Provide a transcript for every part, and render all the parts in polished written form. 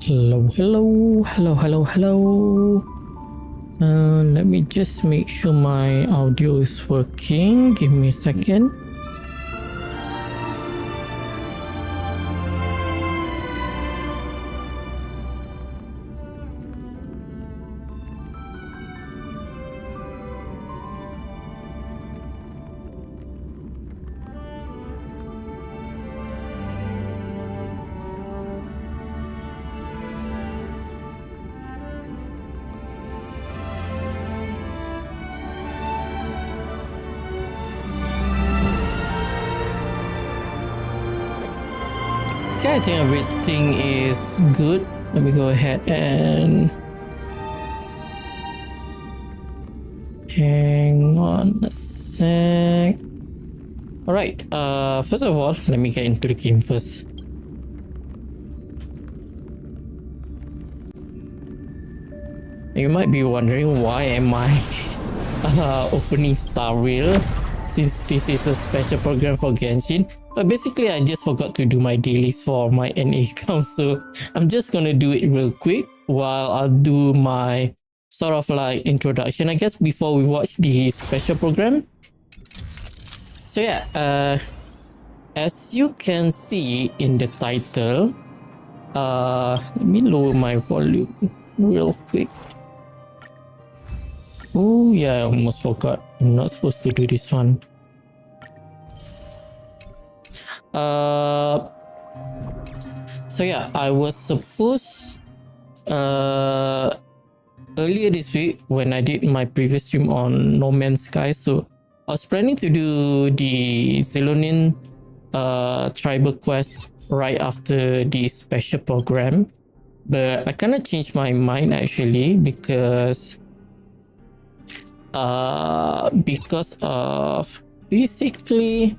Hello. Let me just make sure my audio is working. Give me a second. Okay, I think everything is good. Let me go ahead and hang on a sec. Alright, first of all, let me get into the game first. You might be wondering why am I opening Star Rail, since this is a special program for Genshin. But basically I just forgot to do my dailies for my NA account, so I'm just gonna do it real quick while I'll do my sort of like introduction, I guess, before we watch the special program. So yeah, as you can see in the title, let me lower my volume real quick. Oh yeah, I almost forgot. I'm not supposed to do this one. So yeah, I was supposed earlier this week when I did my previous stream on No Man's Sky, so I was planning to do the Zelonian tribal quest right after the special program, but I kind of changed my mind actually because of basically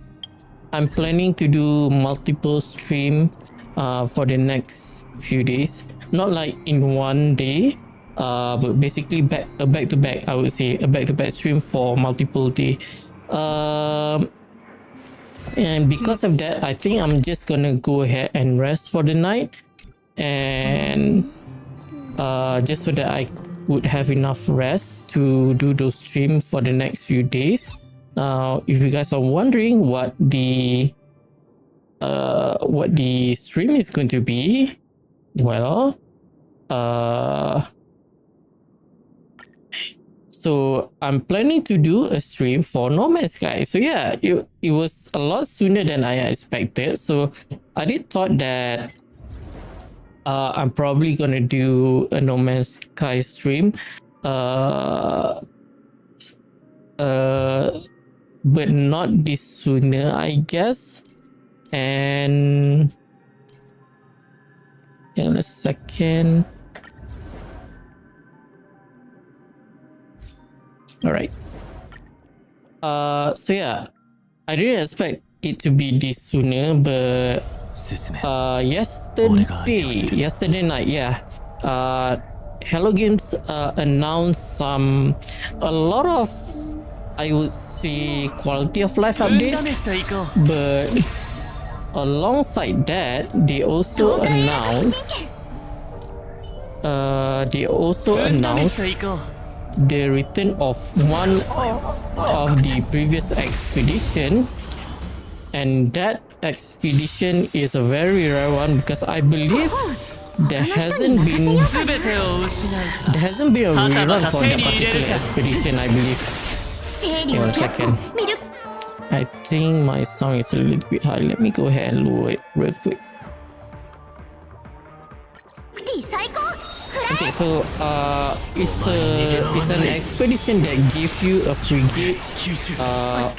I'm planning to do multiple stream for the next few days, not like in one day, but basically back to back, I would say a back to back stream for multiple days. And because of that, I think I'm just gonna go ahead and rest for the night, and just so that I would have enough rest to do those streams for the next few days. Now, if you guys are wondering what the stream is going to be, well, so I'm planning to do a stream for No Man's Sky. So yeah, it was a lot sooner than I expected. So I did thought that I'm probably gonna do a No Man's Sky stream, but not this sooner, I guess. And in a second. All right. So yeah, I didn't expect it to be this sooner, but yesterday night, yeah, Hello Games announced a lot of, I would say, quality of life update, but alongside that they also announced the return of one of the previous expedition, and that expedition is a very rare one because I believe there hasn't been a rerun for that particular expedition, I believe. Hang on a second. I think my sound is a little bit high. Let me go ahead and lower it real quick. Okay, so it's an expedition that gives you a frigate of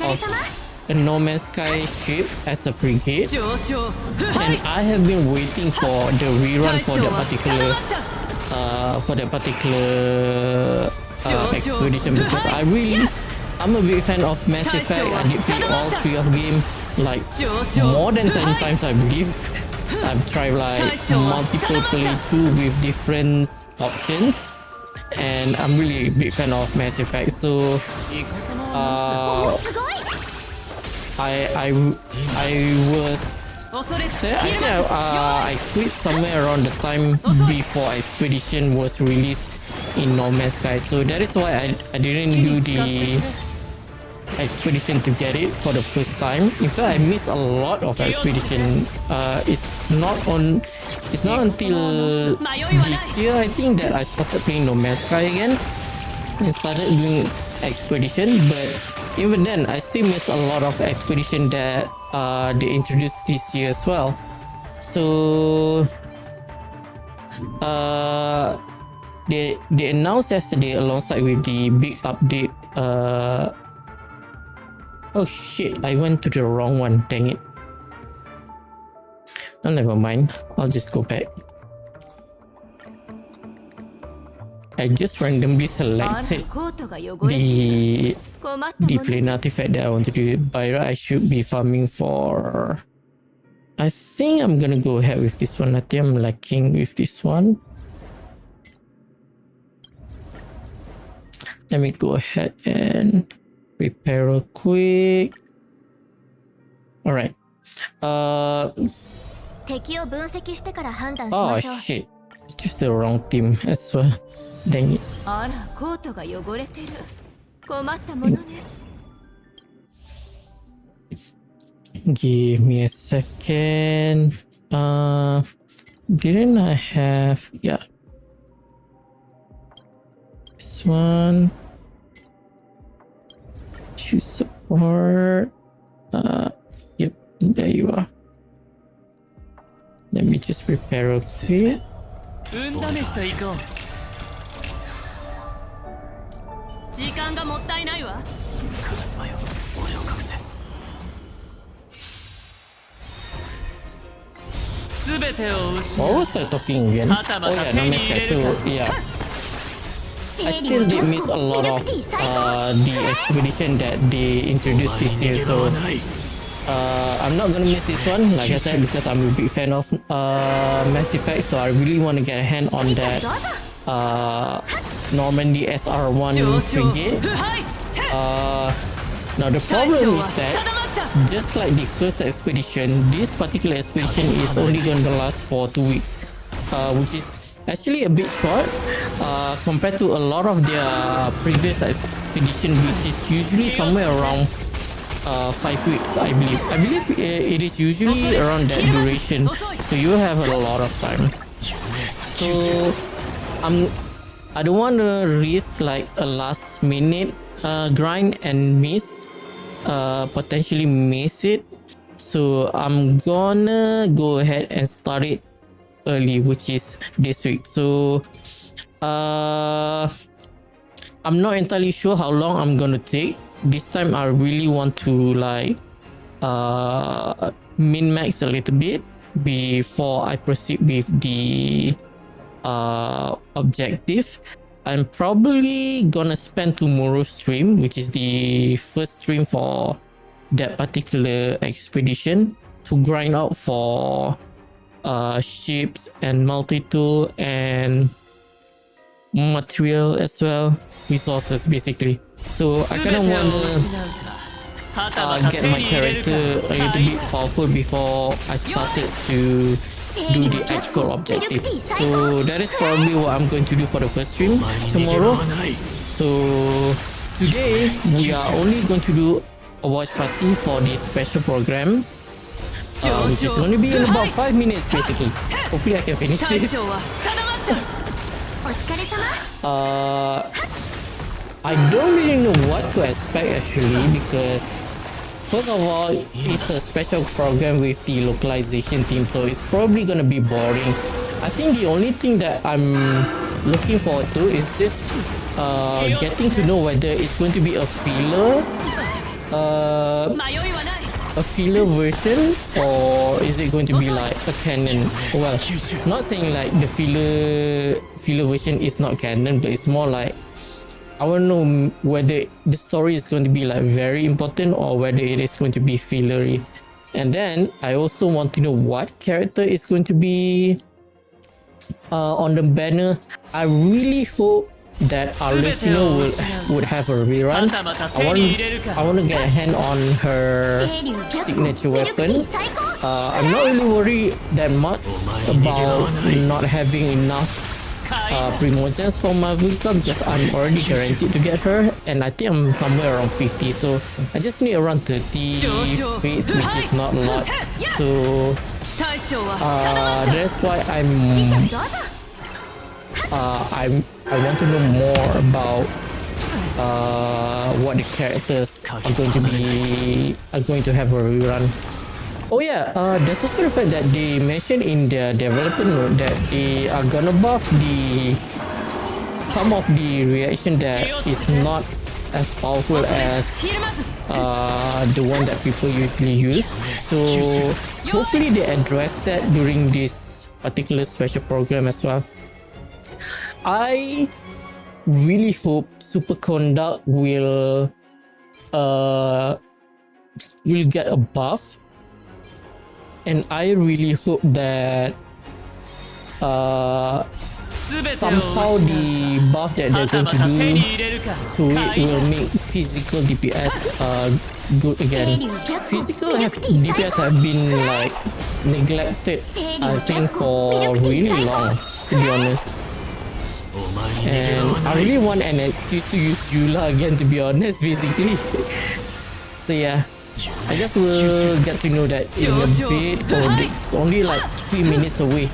a No Man's Sky ship as a frigate, and I have been waiting for the rerun for that particular expedition because I'm a big fan of Mass Effect. I did play all three of game like more than 10 times, I believe. I've tried like multiple playthrough with different options, and I'm really a big fan of Mass Effect. So I was I think I quit somewhere around the time before Expedition was released in No Man's Sky, so that is why I didn't do the Expedition to get it for the first time. In fact, I missed a lot of Expedition. It's not until this year, I think, that I started playing No Man's Sky again and started doing Expedition. But even then, I still miss a lot of Expedition that they introduced this year as well. So they announced yesterday alongside with the big update. Oh shit, I went to the wrong one, dang it. Oh, never mind, I'll just go back. I just randomly selected the plain artifact that I want to do. By right, I should be farming for... I think I'm gonna go ahead with this one. I think I'm lacking with this one. Let me go ahead and repair real quick. Alright. Oh shit. I chose the wrong team as well. Dang it. Give me a second. Didn't I have... Yeah. This one. Choose support. Yep, there you are. Let me just prepare real quick. What was I talking again? Oh yeah, No Man's Sky. So yeah, I still did miss a lot of the Expedition that they introduced this year. So I'm not gonna miss this one, like I said, because I'm a big fan of Mass Effect. So I really want to get a hand on that Normandy SR1 frigate. Now the problem is that, just like the first expedition, this particular expedition is only going to last for 2 weeks, which is actually a bit short compared to a lot of their previous expedition, which is usually somewhere around 5 weeks, I believe. I believe it is usually around that duration, so you have a lot of time. So I don't want to risk like a last minute grind and potentially miss it. So I'm gonna go ahead and start it early, which is this week. So I'm not entirely sure how long I'm gonna take. This time I really want to like min-max a little bit before I proceed with the objective. I'm probably gonna spend tomorrow's stream, which is the first stream for that particular expedition, to grind out for ships and multi-tool and material as well, resources basically. So I kind of wanna get my character a little bit powerful before I started to do the actual objective. So that is probably what I'm going to do for the first stream tomorrow. So today we are only going to do a watch party for this special program, which is going to be in about 5 minutes basically. Hopefully I can finish this. I don't really know what to expect actually, because first of all, it's a special program with the localization team, so it's probably gonna be boring. I think the only thing that I'm looking forward to is just getting to know whether it's going to be a filler version, or is it going to be like a canon. Well, not saying like the filler version is not canon, but it's more like I want to know whether the story is going to be like very important or whether it is going to be fillery. And then I also want to know what character is going to be on the banner. I really hope that Arlecchino would have a rerun. I want to get a hand on her signature weapon. I'm not really worried that much about not having enough Primogems for my vehicle because I'm already guaranteed to get her, and I think I'm somewhere around 50, so I just need around 30 fates, which is not a lot. So that's why I want to know more about what the characters are going to have a rerun. Oh yeah, there's also the fact that they mentioned in their development note that they are gonna buff some of the reaction that is not as powerful as the one that people usually use. So hopefully they address that during this particular special program as well. I really hope Superconduct will get a buff, and I really hope that somehow the buff that they're going to do to it will make physical DPS good again. Physical DPS have been like neglected, I think, for really long, to be honest. And I really want an excuse to use Yula again, to be honest, basically. So yeah, I guess we'll get to know that in a bit, or it's only like 3 minutes away.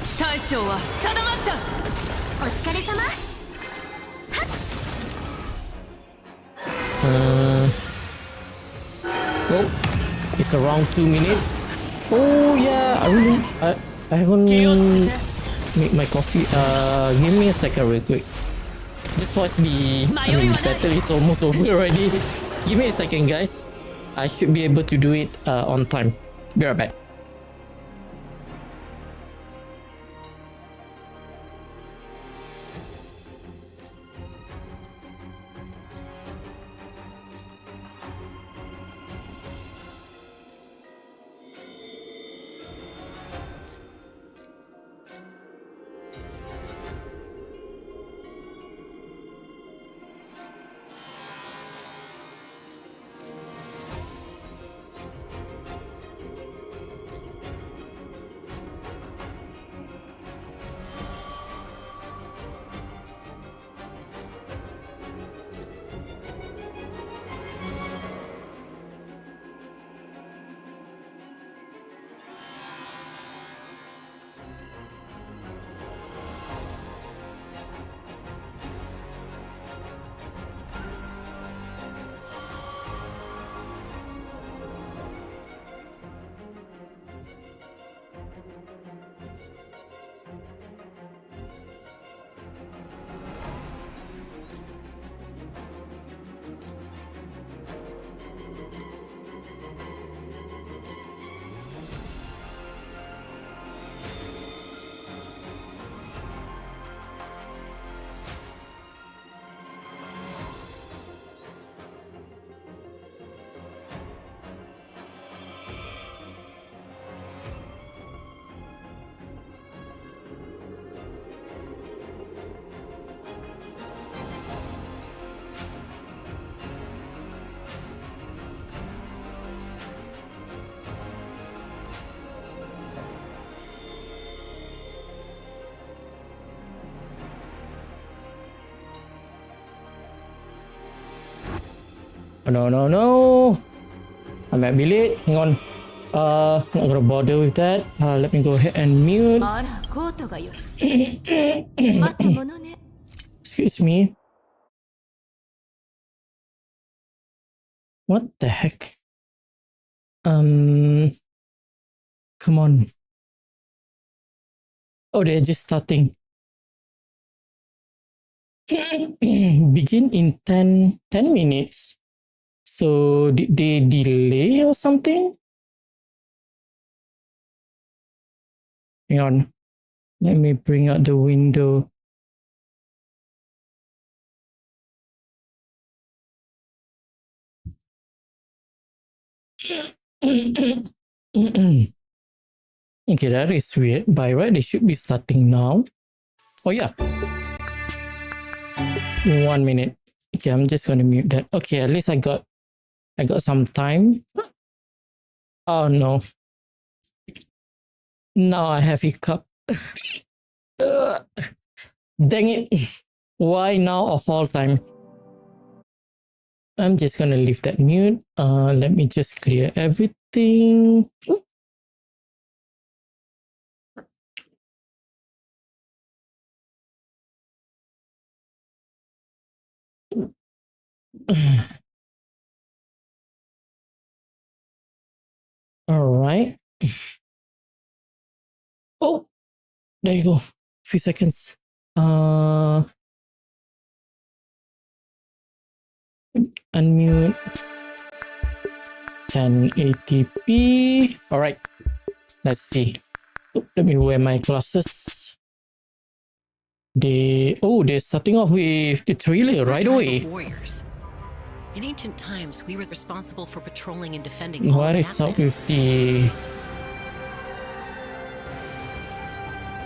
Oh, it's around 2 minutes. Oh yeah, I haven't made my coffee. Give me a second real quick. Just watch the battle is almost over already. Give me a second, guys. I should be able to do it on time. Be right back. No. I might be late. Hang on. Not gonna bother with that. Let me go ahead and mute. Excuse me. What the heck? Come on. Oh, they're just starting. Begin in 10 minutes. So did they delay or something? Hang on. Let me bring out the window. Okay, that is weird. By right, they should be starting now. Oh yeah. 1 minute. Okay, I'm just gonna mute that. Okay, at least I got some time. Oh no. Now I have hiccup. Dang it. Why now of all time? I'm just gonna leave that mute. Let me just clear everything. All right. Oh, there you go. Few seconds. 'Unmute. 1080p. All right. Let's see. Let me wear my glasses. They're starting off with the trailer right away. Warriors. In ancient times, we were responsible for patrolling and defending all What of is up Natlan. with the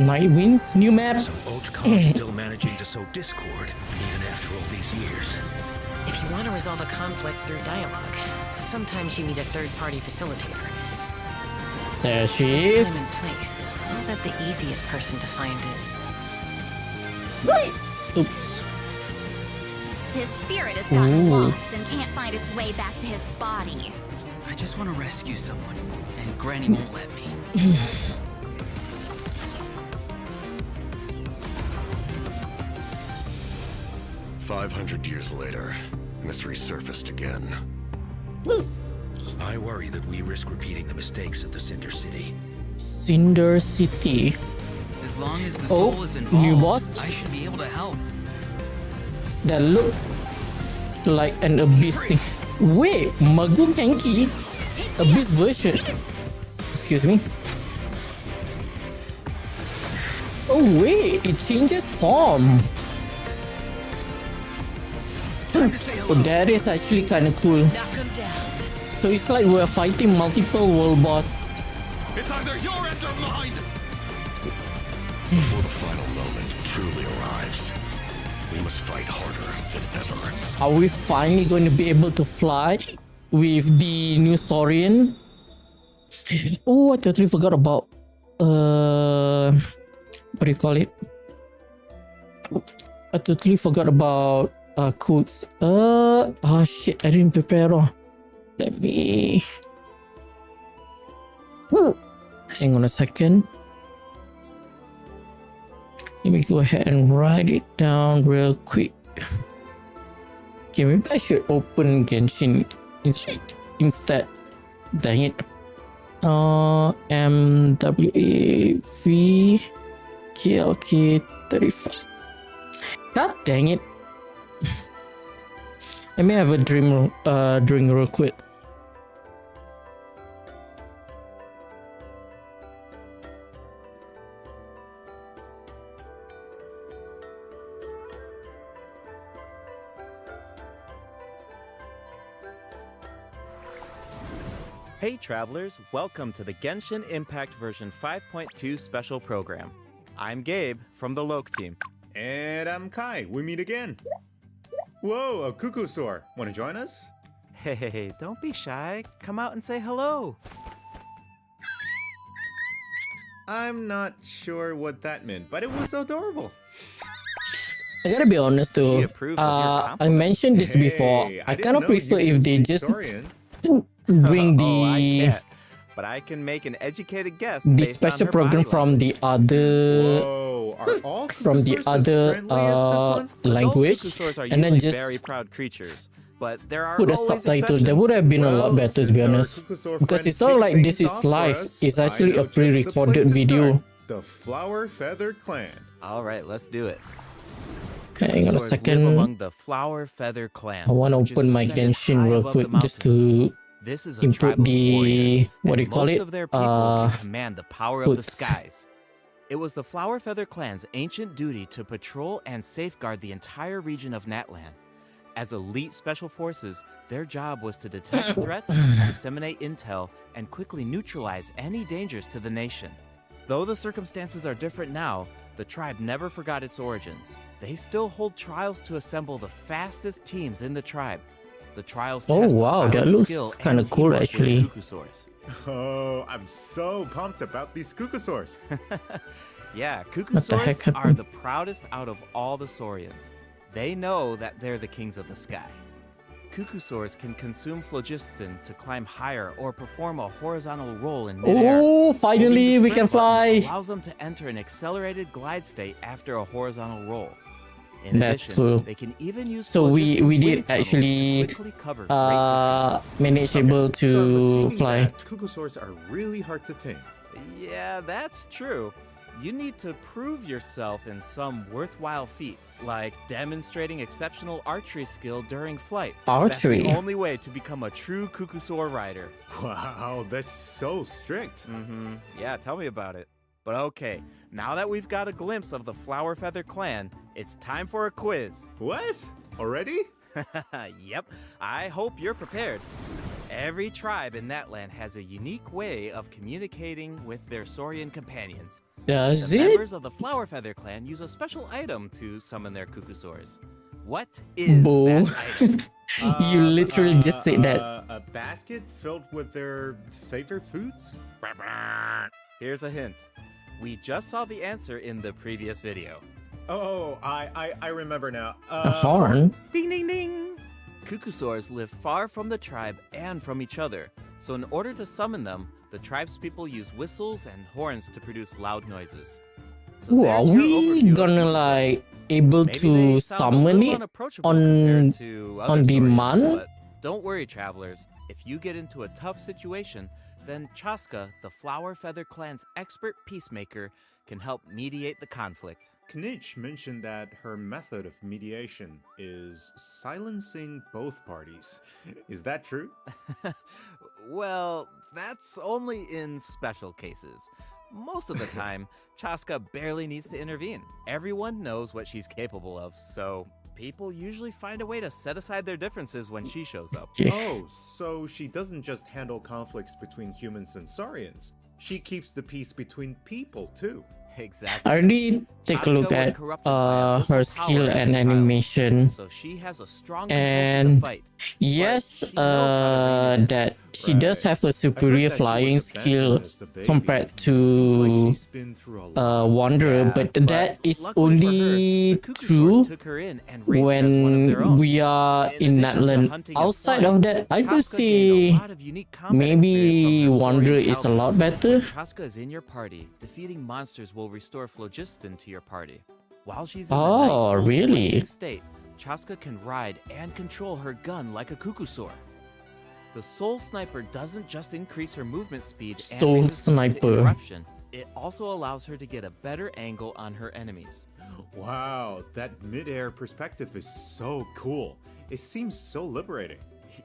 Night Winds new map? So Ochkon's still managing to sow discord even after all these years. If you want to resolve a conflict through dialogue, sometimes you need a third-party facilitator. There she This is. time and place, I'll bet the easiest person to find is... Oops. His spirit has gotten Ooh. lost and can't find its way back to his body. I just want to rescue someone, and Granny won't let me. 500 years later, and it's resurfaced again. I worry that we risk repeating the mistakes of the Cinder City. Cinder City. As long as the Oh, soul is new involved, boss? I should be able to help. That looks like an Abyss thing. Wait, Magung Henki? Abyss version. Excuse me. Oh wait, it changes form. Oh, that is actually kind of cool. Knock him down. So it's like we're fighting multiple world boss. It's either your end or mine! Before the final moment truly arrives, we must fight harder than ever. Are we finally going to be able to fly with the new Saurian? Oh, I totally forgot about what do you call it? I totally forgot about codes. Shit, I didn't prepare all. Let me hang on a second. Let me go ahead and write it down real quick. Okay, maybe I should open Genshin instead. Dang it. MWAV KLK 35. God dang it. Let me have a drink real quick. Hey travelers, welcome to the Genshin Impact version 5.2 special program. I'm Gabe from the Loke team. And I'm Kai. We meet again. Whoa, a Cuckoosaur. Want to join us? Hey, don't be shy. Come out and say hello. I'm not sure what that meant, but it was adorable. I gotta be honest She though. approves of your I compliment. mentioned this before. Hey, I didn't kind of know prefer you if they speak just Saurian. bring Oh, I the can't. But I can make an educated guess the based on special her program body from the other Whoa, are all from the Cuckoosaurs as other friendly as this one? language, Adult Cuckoosaurs are and then usually just very proud creatures, but there are put a always subtitle. That exceptions. would have been a lot Well, better, to be since our honest. Cuckoosaur Because friends it's not kicked like this things is off for live. us, It's I actually know a just the place pre-recorded to video. start. The Flower Feather Clan. All right, let's do it. Hang on a Cuckoosaurs live second. among the Flower Feather Clan. I want to which is open my suspended Genshin high real above quick the just to This is a input tribe of the warriors, what and do you call most it? of their people can command the power of the puts. skies. It was the Flower Feather Clan's ancient duty to patrol and safeguard the entire region of Natlan. As elite special forces, their job was to detect threats, disseminate intel, and quickly neutralize any dangers to the nation. Though the circumstances are different now, The tribe never forgot its origins. They still hold trials to assemble the fastest teams in the tribe. The trials Oh, test the wow, that pilot's looks skill kinda and cool, teamwork with actually. Cuckoosaurs. Oh, I'm so pumped about these Cuckoosaurs. Yeah, heck Cuckoosaurs are happened? the proudest out of all the Saurians. They know that they're the kings of the sky. Cuckoosaurs can consume phlogiston to climb higher or perform a horizontal roll in midair. Oh, finally Holding the we can sprint button fly. allows them to enter an accelerated glide state after a horizontal roll. In That's addition, cool. they can even use So we phlogiston did wind tunnels to actually quickly cover great distances. manage able so I'm to assuming fly. that Cuckoosaurs are really hard to tame. Yeah, that's true. You need to prove yourself in some worthwhile feat, like demonstrating exceptional archery skill during flight. Archery? That's the only way to become a true Cuckoosaur rider. Wow, that's so strict. Yeah, tell me about it. But okay, now that we've got a glimpse of the Flower Feather clan, it's time for a quiz. What? Already? Yep, I hope you're prepared. Every tribe in that land has a unique way of communicating with their Saurian companions. Does The it? members of the Flower Feather clan use a special item to summon their Cuckoosaurs. What is Boo. that item? You literally just said that. A basket filled with their favorite foods? Here's a hint. We just saw the answer in the previous video. Oh, I remember now. A horn? Ding ding ding! Cuckoosaurs live far from the tribe and from each other, so in order to summon them, the tribe's people use whistles and horns to produce loud noises. So Ooh, are there's your we overview of gonna Cuckoosaurs. like able Maybe to they sound a summon little it unapproachable on compared to other on Saurians, demand? but don't worry, travelers. If you get into a tough situation, then Chaska, the Flower Feather clan's expert peacemaker, can help mediate the conflict. Knitch mentioned that her method of mediation is silencing both parties. Is that true? Well, that's only in special cases. Most of the time, Chaska barely needs to intervene. Everyone knows what she's capable of, so people usually find a way to set aside their differences when she shows up. Okay. Oh, so she doesn't just handle conflicts between humans and Saurians. She keeps the peace between people too. Exactly. I already take a look Chaska was at corrupted by abyssal her power skill as a and child, animation. so she has a strong compulsion And to fight. yes, she knows how to rein it in. that she does Right. have a I heard superior that she was flying abandoned skill as a baby. compared Seems to like she's been through a lot. Wanderer, Yeah, but that is luckily for her, only the Cuckoosaurs true took her in and raised her as one of their when own. we are In in addition to Natlan. hunting and Outside flying, of that, I could Chaska gained a see lot of unique combat maybe experience from her Wanderer Saurian is a childhood. lot better. When Chaska is in your party, defeating monsters will restore phlogiston to your party. While she's in the night Oh, soul's really? blessing state, Chaska can ride and control her gun like a Cuckoosaur. The Soul Sniper doesn't just increase her movement speed and Soul resistance to Sniper. interruption, it also allows her to get a better angle on her enemies. Wow, that mid-air perspective is so cool. It seems so liberating.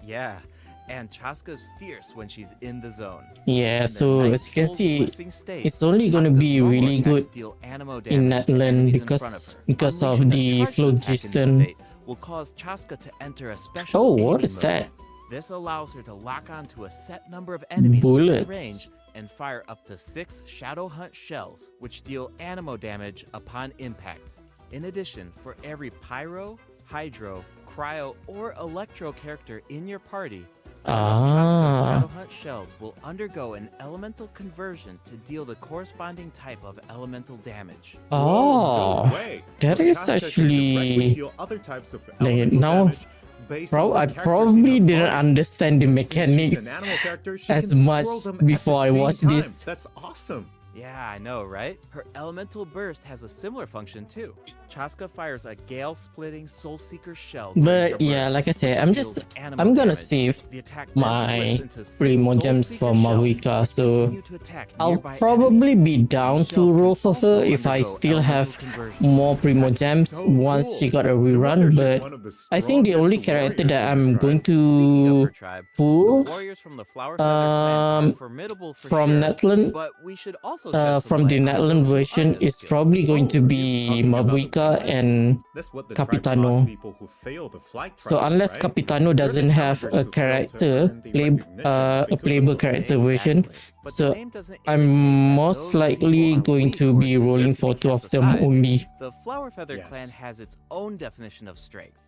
Yeah, and Chaska's fierce when she's in the zone. Yeah, In the so night as you can soul's see, blessing state, it's only gonna Chaska's be normal really attacks good deal animo in damage to Natlan enemies in front of because her. of Unleashing the a charged attack in this phlogiston. state will cause Chaska to enter a special Oh, what aiming is mode. that? This allows her to lock onto a set number of enemies Bullets. within range and fire up to 6 Shadow Hunt shells, which deal animo damage upon impact. In addition, for every Pyro, Hydro, Cryo, or Electro character in your party, one of Chaska's Shadow Hunt shells will undergo an elemental conversion to deal the corresponding type of elemental damage. Oh, no way. that So is Chaska can actually- directly heal other types of Like, elemental now- damage based on what I characters probably in her didn't party. understand the And since she's mechanics an animal character, she as can much swirl them at before the I same watched time. this. That's awesome. Yeah, I know, right? Her elemental burst has a similar function too. Chaska fires a gale-splitting Soul Seeker shell. during But her yeah, burst, like I said, which I'm deals animo gonna damage. save The attack then my splits into 6 Primo Soul Gems Seeker for shells, Mavuika, which so continue to attack I'll nearby probably enemies. be down These to shells roll can for her also if I undergo still have elemental conversion. more Primo That's Gems so once cool. she got a No wonder rerun, she's but one of the I think the only strongest character warriors that in I'm her going tribe. Speaking of to her tribe, pull the warriors from the Flower Feather clan are formidable for from sure, Natlan but we should also also shed some from the light on Netherlands those who version aren't as is skilled. probably going to Oh, be you're talking about the Mavuika wingless? and That's what the tribe calls Capitano. people who fail the flight So trials, unless right? Capitano They're the doesn't have challengers a who fail to character, earn the recognition of a playable Ikuko-sora. character version, Exactly. But the so name doesn't I'm indicate that most those people likely are going weak to or be deserve rolling to for be two cast of them aside. only. The Flower Feather Yes. clan has its own definition of strength.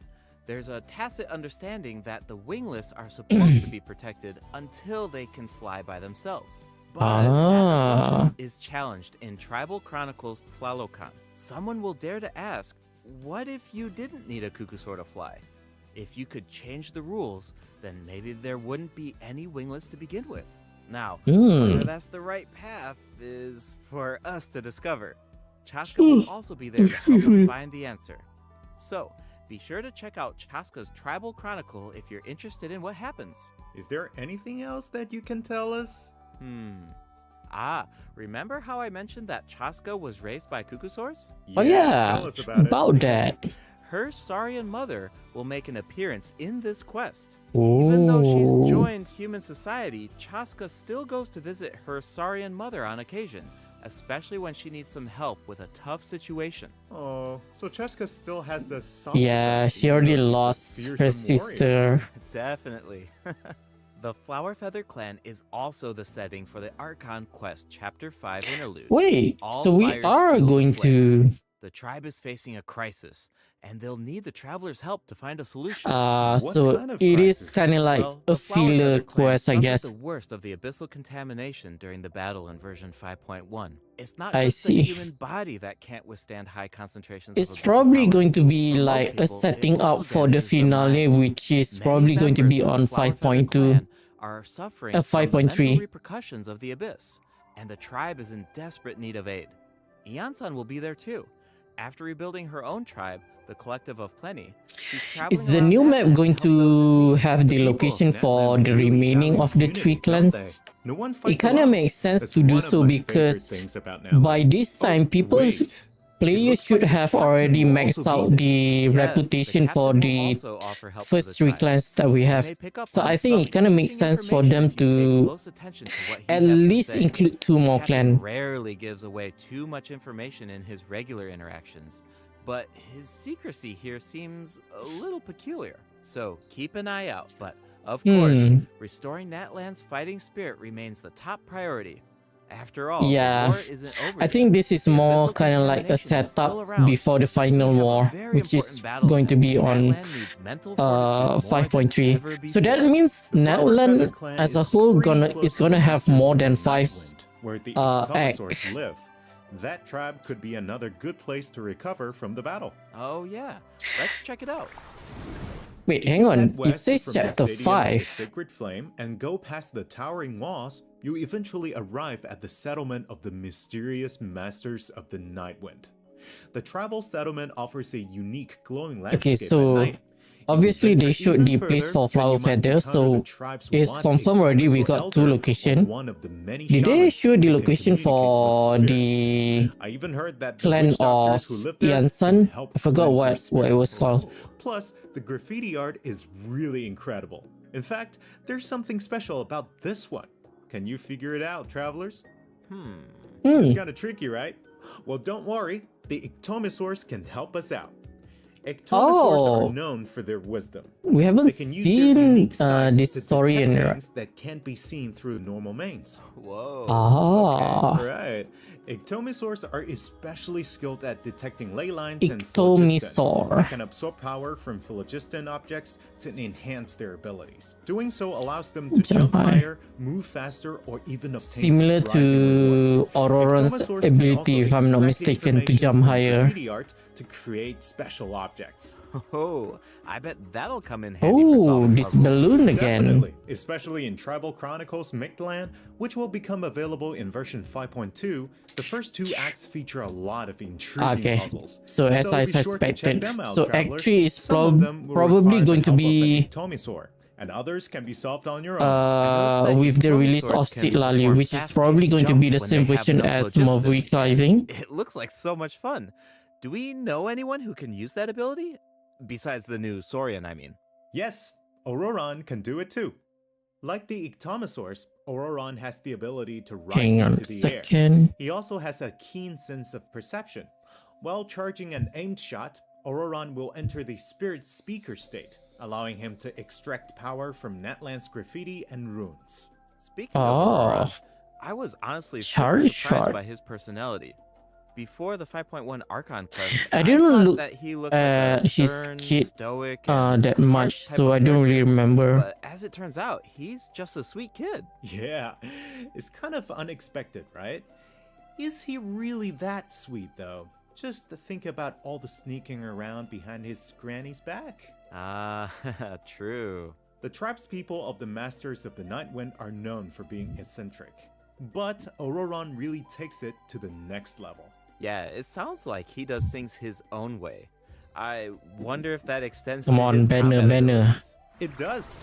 There's a tacit understanding that the wingless are supposed to be protected until they can fly by themselves. But that assumption is challenged in Tribal Chronicles Tlalocan. Someone will dare to ask, what if you didn't need a Kukusor to fly? If you could change the rules, then maybe there wouldn't be any wingless to begin with. Now, whether that's the right path is for us to discover. Chaska will also be there to help us find the answer. So, be sure to check out Chaska's Tribal Chronicle if you're interested in what happens. Is there anything else that you can tell us? Remember how I mentioned that Chaska was raised by Kukusors? Oh yeah, tell us about it. about that. Her Saurian mother will make an appearance in this quest. Even though she's joined human society, Chaska still goes to visit her Saurian mother on occasion, especially when she needs some help with a tough situation. Oh, so Cheska still has the soft Yeah, side, she even already though she's a lost fearsome her warrior. sister. Definitely. The Flower Feather clan is also the setting for the Archon Quest Chapter 5 interlude. Wait, All so we fires are fuel the going flame. to The tribe is facing a crisis, and they'll need the traveler's help to find a solution. so kind of it is crisis? kind of like Well, a the Flower Feather filler clan quest, I suffered guess. the worst of the abyssal contamination during the battle in version 5.1. It's not I just the see. human body that can't withstand high concentrations It's of abyssal probably power. going to be For most like a people, it setting also up for the damages their finale, mind. which is Many probably going to be members of on the Flower Feather 5.2. clan are suffering from the 5.3. mental repercussions of the abyss, and the tribe is in desperate need of aid. Iansan will be there too. After rebuilding her own tribe, the Collective of Plenty, she's traveling Is the around new Natlan map to going help those in to need. have the people of location Natlan for the really remaining value of the unity, three don't clans? they? No one It fights kind of alone. makes sense That's to do one of so my favorite because things about Natlan. by this time, players looks should like the have captain already will maxed also out be the Yes, reputation the for captain will the also offer help to first the three tribe. clans that we You have. may pick up So on I think some it kind of makes interesting sense for them information if you pay to close attention to what he at has to least say. include two more The captain clans. rarely gives away too much information in his regular interactions, but his secrecy here seems a little peculiar. So keep an eye out. But of course, restoring Natlan's fighting spirit remains the top priority. After all, Yeah, the war isn't over I yet. think this is The more abyssal kind of like a contamination is still setup around. before the final We have a war, very which is important battle going to ahead. be on Natlan needs mental fortitude more than 5.3. ever So that before. means The Flower Feather Natlan clan as a is whole pretty close is to gonna the have masters more of than the 5 Nightwind, where the acts. Ictomosaurs live. That tribe could be another good place to recover from the battle. Oh yeah, let's check it out. Wait, hang on. Head It west says from the chapter Stadium of the 5. Sacred Flame and go past the towering walls, you eventually arrive at the settlement of the mysterious Masters of the Nightwind. The tribal settlement offers a unique glowing Okay, landscape so at night. obviously If you they venture showed even the place further, for then Flower you might Feather, encounter so the tribe's it's one confirmed already we Ictomosaur got 2 elder, or locations. one of the many Did they shamans show the who can location communicate for with the spirits. I even heard that the clan witch doctors of who live there can Iansan? help I forgot cleanse your what it was spirit. called. Plus, the graffiti art is really incredible. In fact, there's something special about this one. Can you figure it out, travelers? It's kind of tricky, right? Well, don't worry. The Ictomosaurs can help us out. Ictomosaurs are known for their wisdom. We They haven't can use their seen unique sight this to Saurian, detect right? things that can't be seen through normal mains. Whoa. Ah, Right. Ictomosaurs are especially skilled at detecting ley lines and phlogiston. Ictomosaur. They can absorb power from phlogiston objects to enhance their abilities. Doing so allows them to Jump jump high. higher, move faster, or even obtain Similar surprising to rewards. Auroran's Ictomosaurs can ability, also if I'm not extract mistaken, to information jump from higher. graffiti art to create special objects. Oh, I bet that'll come in handy for Oh, solving this puzzles. balloon again. Definitely, especially in Tribal Chronicles Mictlan, which will become available in version 5.2. The first 2 acts feature a lot of intriguing Okay, puzzles. so as I be sure to check suspected, them out, so Act travelers. 3 is Some of them will probably require going the to help of an be Ictomosaur, and others can be solved on your own. that with the release Ictomosaurs of can Sid Lali, perform which is fast-paced probably going to be the jumps same when they have version enough as phlogiston. Mavuika, I think. It looks like so much fun. Do we know anyone who can use that ability? Besides the new Saurian, I mean. Yes, Auroran can do it too. Like the Ictomosaurs, Ororon has the ability to rise Hang on into a the air. second. He also has a keen sense of perception. While charging an aimed shot, Ororon will enter the Spirit Speaker state, allowing him to extract power from Natlan's graffiti and runes. Speaking Oh. of Aurora, I was honestly super Charge surprised shot. by his personality. Before the 5.1 Archon quest, I didn't thought look that he looked at like a his stern, kid, stoic, and that harsh much, type so of I don't really character. remember. But as it turns out, he's just a sweet kid. Yeah, it's kind of unexpected, right? Is he really that sweet, though? Just to think about all the sneaking around behind his granny's back. Ah, true. The tribespeople of the Masters of the Nightwind are known for being eccentric. But Ororon really takes it to the next level. Yeah, it sounds like he does things his own way. I wonder if that extends Come to on, his banner, combat banner. abilities. It does.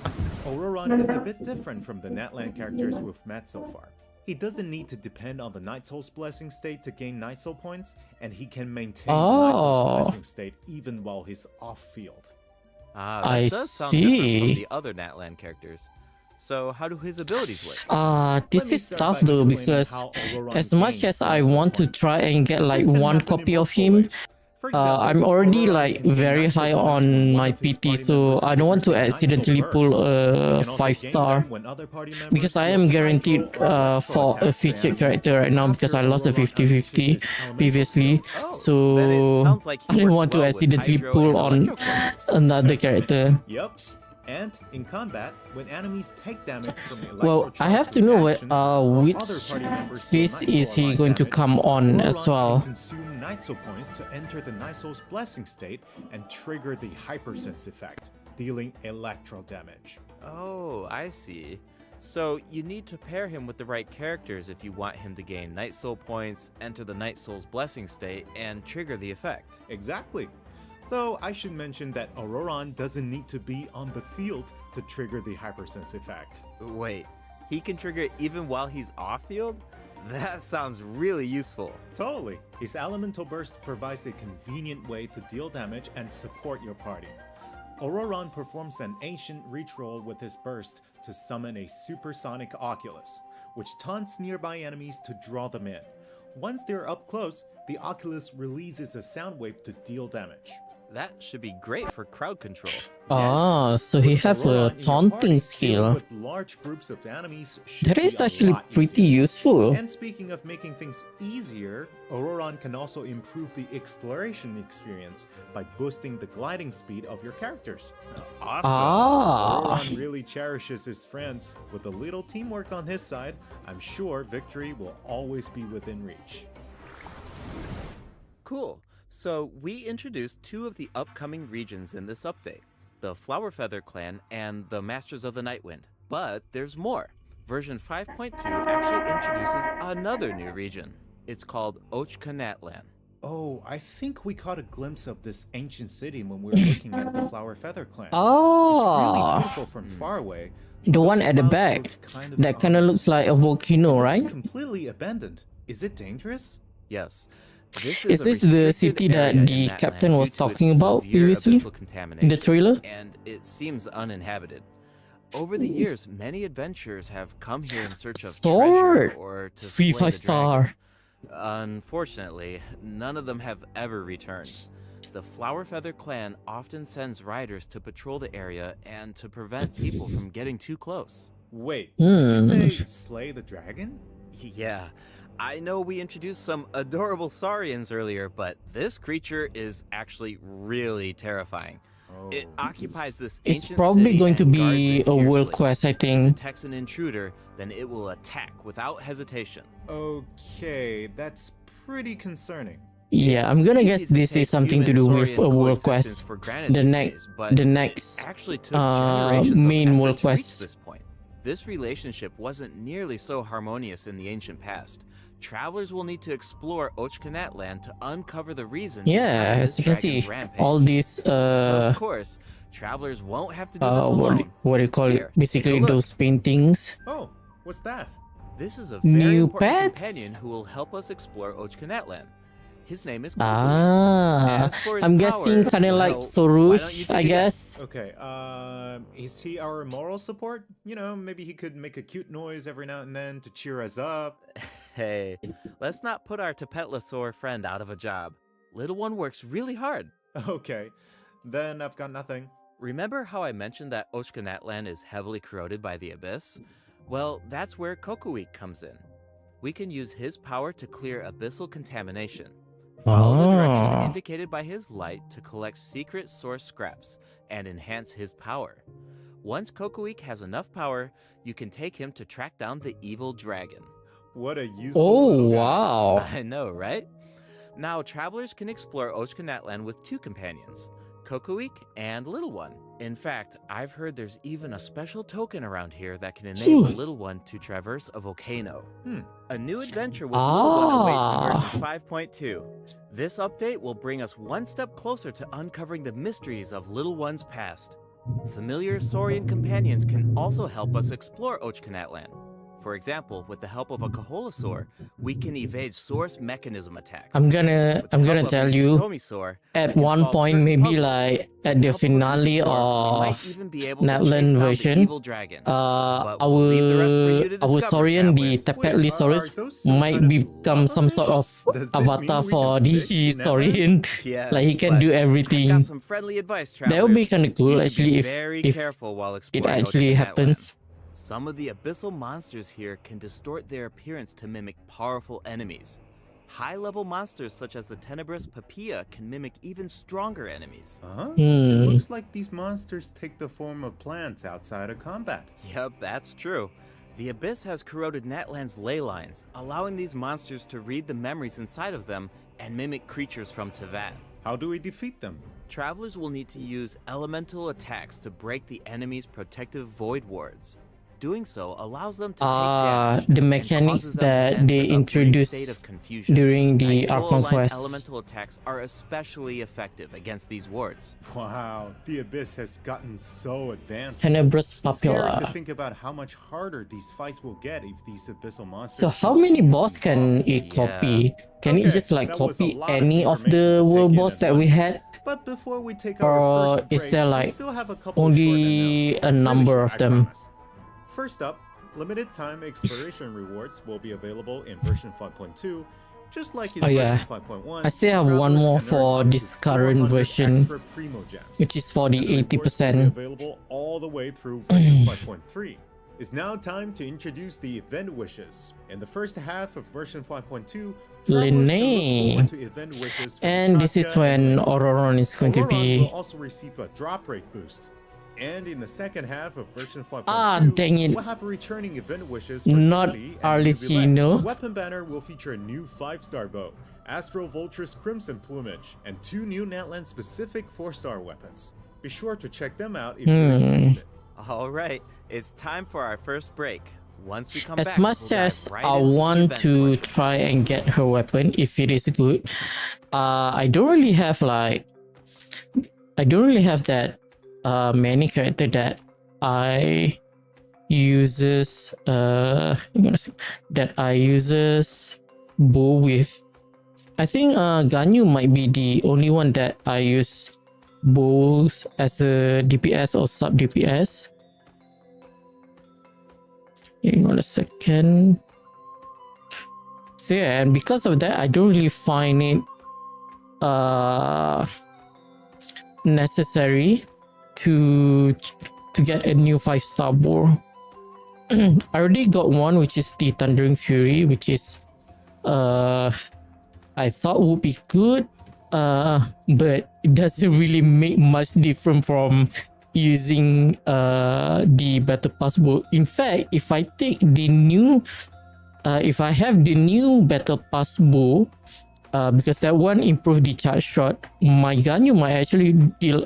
Ororon is a bit different from the Natlan characters we've met so far. He doesn't need to depend on the Night Soul's Blessing state to gain Night Soul points, and he can maintain the Night Soul's Oh. Blessing state even while he's off-field. Ah, that I does sound different see. from the other Natlan characters. So how do his abilities work? This Let me is start tough by though, explaining because how Ororon as much gains as I Night Soul want to points. try and get like This can one happen in copy of multiple him, ways. For example, I'm already Ororon like can gain very Night Soul high points when on one my of his PT, party so members I don't want to triggers a Night Soul accidentally pull burst. He a can also 5 gain star. them when other party members Because I deal am high guaranteed throw or electro for a attacks to featured enemies character right now because I after lost a Ororon unleashes 50-50 his elemental previously. skill. Oh, then it So sounds like he I didn't works want to well with accidentally Hydro pull and on Electro characters. another character. Yep. And in combat, when enemies take damage from Well, I have to know which which phase is he going to come on as well. Can consume Night Soul points to enter the Night Soul's Blessing state and trigger the Hypersense effect, dealing electro damage. Oh, I see. So you need to pair him with the right characters if you want him to gain Night Soul points, enter the Night Soul's Blessing state, and trigger the effect. Exactly. Though I should mention that Ororon doesn't need to be on the field to trigger the Hypersense effect. Wait, he can trigger it even while he's off-field? That sounds really useful. Totally. His Elemental Burst provides a convenient way to deal damage and support your party. Ororon performs an ancient reach roll with his burst to summon a supersonic Oculus, which taunts nearby enemies to draw them in. Once they're up close, the Oculus releases a sound wave to deal damage. That should be great for crowd control. Ah, so he With have Ororon a in your taunting party, dealing skill. with large groups of enemies should That be is a actually lot pretty easier. useful. And speaking of making things easier, Ororon can also improve the exploration experience by boosting the gliding speed of your characters. Awesome. Ah, Ororon really cherishes his friends. With a little teamwork on his side, I'm sure victory will always be within reach. Cool. So we introduced two of the upcoming regions in this update, the Flower Feather Clan and the Masters of the Nightwind. But there's more. Version 5.2 actually introduces another new region. It's called Ochkanatlan. Oh, I think we caught a glimpse of this ancient city when we were looking at the Flower Feather Clan. It's really oh, beautiful from far away. the one Those at the clouds back. look That kind of ominous. looks like a volcano, It's right? completely abandoned. Is it dangerous? Yes. Is this the city that the captain was talking about previously in the trailer? And it seems uninhabited. Over the years, many adventurers have come here in search of Sword! treasure or to Free slay 5 the star. dragon. Unfortunately, none of them have ever returned. The Flower Feather Clan often sends riders to patrol the area and to prevent people from getting too close. Wait, did you Hmm. say slay the dragon? Yeah, I know we introduced some adorable saurians earlier, but this creature is actually really terrifying. It occupies this It's ancient probably city going to and guards be it a world fiercely. quest, I If it think. detects an intruder, then it will attack without hesitation. Okay, that's pretty concerning. Yeah, I'm gonna It's guess easy to this take is something to do human with a saurian world coexistence quest. for granted The these next, days, but the next, it actually took generations of main effort world to reach quest. this point. This relationship wasn't nearly so harmonious in the ancient past. Travelers will need to explore Ochkanatlan to uncover the reason. Yeah, behind as this you can see, dragon's rampage. all these Of course, travelers won't have to do this alone. what do you call Here, it? Basically, take a look. those paintings. Oh, what's that? This is a very New important pets? companion who will help us explore Ochkanatlan. His name is Kokowi. Ah, As for his I'm guessing power, kind of like well, why don't you Sorush, take I a guess? guess. Okay, is he our moral support? You know, maybe he could make a cute noise every now and then to cheer us up. Hey, let's not put our Tepetlosaur friend out of a job. Little one works really hard. Okay, then I've got nothing. Remember how I mentioned that Ochkanatlan is heavily corroded by the Abyss? Well, that's where Kokowi comes in. We can use his power to clear abyssal contamination. Follow the direction Ah. indicated by his light to collect secret source scraps and enhance his power. Once Kokoweek has enough power, you can take him to track down the evil dragon. What a useful Oh, little guy. wow. I know, right? Now, travelers can explore Ochkanatlan with two companions, Kokoweek and Little One. In fact, I've heard there's even a special token around here that can enable Little One to traverse a volcano. A new adventure with Little One awaits in version 5.2. This update will bring us one step closer to uncovering the mysteries of Little One's past. Familiar Saurian companions can also help us explore Ochkanatlan. For example, with the help of a Kaholasaur, we can evade source mechanism attacks. I'm gonna tell you, at one point, maybe like at the finale of Natlan version, our Saurian, the Tepetlisaurus, might become some sort of Does this avatar mean we for can the fix Saurian. Yes, Like he can but do I've everything. got some friendly advice, That would be travelers. kind of cool You should be actually very if careful while it exploring actually Ochkanatlan. happens. Some of the abyssal monsters here can distort their appearance to mimic powerful enemies. High-level monsters such as the tenebrous Papilla can mimic even stronger enemies. Huh? Hmm. It looks like these monsters take the form of plants outside of combat. Yep, that's true. The Abyss has corroded Natlan's ley lines, allowing these monsters to read the memories inside of them and mimic creatures from Teyvat. How do we defeat them? Travelers will need to use elemental attacks to break the enemy's protective void wards. Doing so allows them to take damage The and mechanics causes them to that enter they a brief introduced state of confusion. during the Isoal Arc aligned Conquest. elemental attacks are especially effective against these wards. Wow, the Abyss has gotten so advanced. Tenebrous It's scary to Papilla. think about how much harder these fights will get if these abyssal monsters. So how many boss can it Yeah. copy? Can it Okay, just like that was a copy lot of any of information the to world take in boss at that we once. had? But before we take Or our first is break, there, we like, still have a couple of short only announcements. a Really number short, of I them? promise. First up, limited time exploration rewards will be available in version 5.2, just like in Oh, yeah. version 5.1. I still have one travelers more can earn for up to this current 400 version, extra Primo Gems. which is for the And rewards will be 80%. available all the way through version 5.3. It's now time to introduce the event wishes. In the first half of version 5.2, travelers can Linnea. look forward to event wishes from And this is Chaska when and Lin. Auroron is going to Auroron be. will also receive a drop rate boost. And in the second half of version 5.2, Ah, dang it. we'll have returning event wishes for Not Julie and Jubilee. Arlecchino. The weapon banner will feature a new 5-star bow, Astral Vulture's Crimson Plumage, and 2 new Natland-specific 4-star weapons. Be sure to check them out if you're interested. All right, it's time for our first break. Once we come As back, much we'll dive as right I into the want event to wishes. try and get her weapon if it is good, I don't really have that many character that I uses bow with. I think Ganyu might be the only one that I use bows as a DPS or sub DPS. Hang on a second. So yeah, and because of that, I don't really find it necessary to get a new 5-star bow. I already got one, which is the Thundering Fury, which is I thought would be good, but it doesn't really make much difference from using the Battle Pass bow. In fact, if I take the new if I have the new Battle Pass bow, because that one improved the charge shot, my Ganyu might actually deal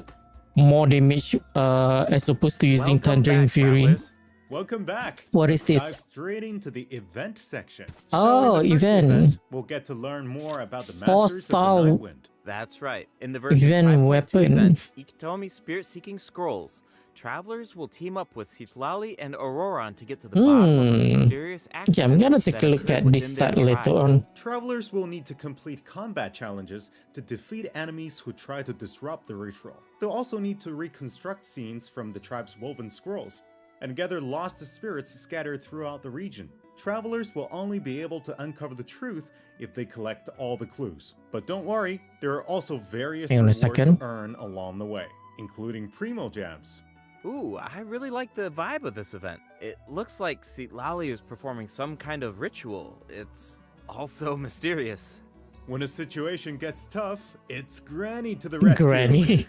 more damage as opposed to using Welcome Thundering back, Fury. travelers. Welcome back. What Let's is this? Dive straight into the event section. Oh, in the first event. we'll get to learn more about the Four Masters of star the Nightwind. That's right. In the version Event 5.2 weapon. event, Ikitomi Spirit-Seeking Scrolls, Travelers will team up with Citlali and Auroron to get to the bottom of a mysterious accident. Yeah, I'm gonna take that a look occurred at this within their stat later tribe. on. Travelers will need to complete combat challenges to defeat enemies who try to disrupt the ritual. They'll also need to reconstruct scenes from the tribe's woven scrolls and gather lost spirits scattered throughout the region. Travelers will only be able to uncover the truth if they collect all the clues. But don't worry, there are also various Hang on a rewards second. to earn along the way, including Primo Jams. Ooh, I really like the vibe of this event. It looks like Citlali is performing some kind of ritual. It's also mysterious. When a situation gets tough, it's Granny to the rescue. Granny.